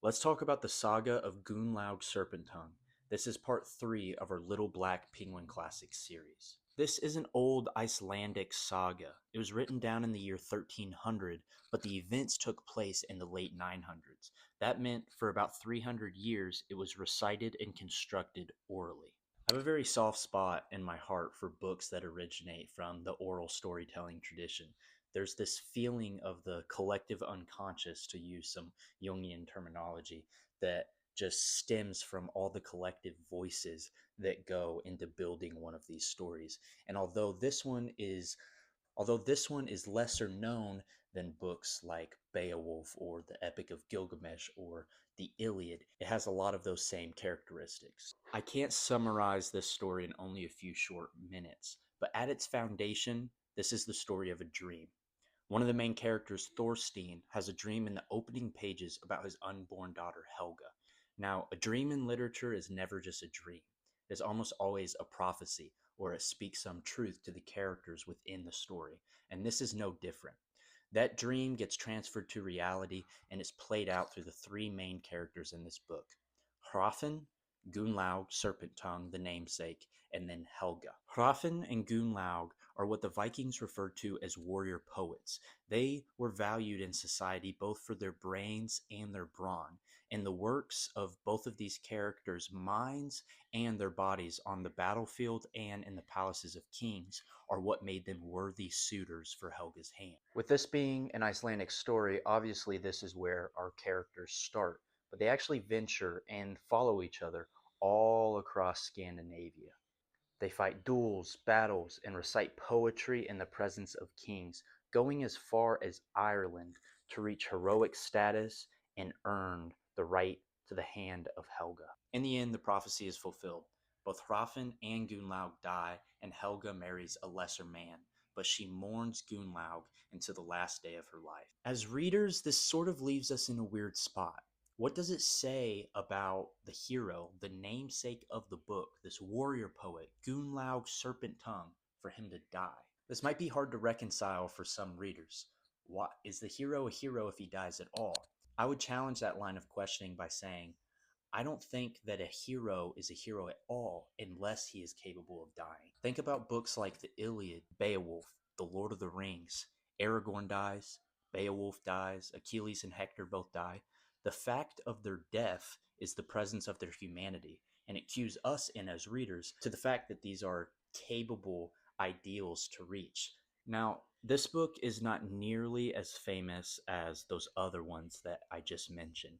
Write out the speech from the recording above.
Let's talk about the saga of Gunnlaug Serpentine. This is part 3 of our Little Black Penguin Classics series. This is an old Icelandic saga. It was written down in the year 1300, but the events took place in the late 900s. That meant for about 300 years it was recited and constructed orally. I have a very soft spot in my heart for books that originate from the oral storytelling tradition. There's this feeling of the collective unconscious, to use some Jungian terminology, that just stems from all the collective voices that go into building one of these stories. And although this one is lesser known than books like Beowulf or the Epic of Gilgamesh or the Iliad, it has a lot of those same characteristics. I can't summarize this story in only a few short minutes, but at its foundation, this is the story of a dream. One of the main characters, Thorstein, has a dream in the opening pages about his unborn daughter, Helga. Now, a dream in literature is never just a dream. It is almost always a prophecy, or it speaks some truth to the characters within the story, and this is no different. That dream gets transferred to reality and is played out through the three main characters in this book: Hrafn, Gunnlaug, Serpent Tongue, the namesake, and then Helga. Hrafn and Gunnlaug are what the Vikings referred to as warrior poets. They were valued in society both for their brains and their brawn, and the works of both of these characters' minds and their bodies on the battlefield and in the palaces of kings are what made them worthy suitors for Helga's hand. With this being an Icelandic story, obviously this is where our characters start, but they actually venture and follow each other all across Scandinavia. They fight duels, battles, and recite poetry in the presence of kings, going as far as Ireland to reach heroic status and earn the right to the hand of Helga. In the end, the prophecy is fulfilled. Both Hrafn and Gunnlaug die, and Helga marries a lesser man, but she mourns Gunnlaug until the last day of her life. As readers, this sort of leaves us in a weird spot. What does it say about the hero, the namesake of the book, this warrior poet, Gunnlaug Serpent Tongue, for him to die? This might be hard to reconcile for some readers. What, is the hero a hero if he dies at all? I would challenge that line of questioning by saying, I don't think that a hero is a hero at all unless he is capable of dying. Think about books like the Iliad, Beowulf, The Lord of the Rings. Aragorn dies, Beowulf dies, Achilles and Hector both die. The fact of their death is the presence of their humanity, and it cues us in as readers to the fact that these are capable ideals to reach. Now, this book is not nearly as famous as those other ones that I just mentioned,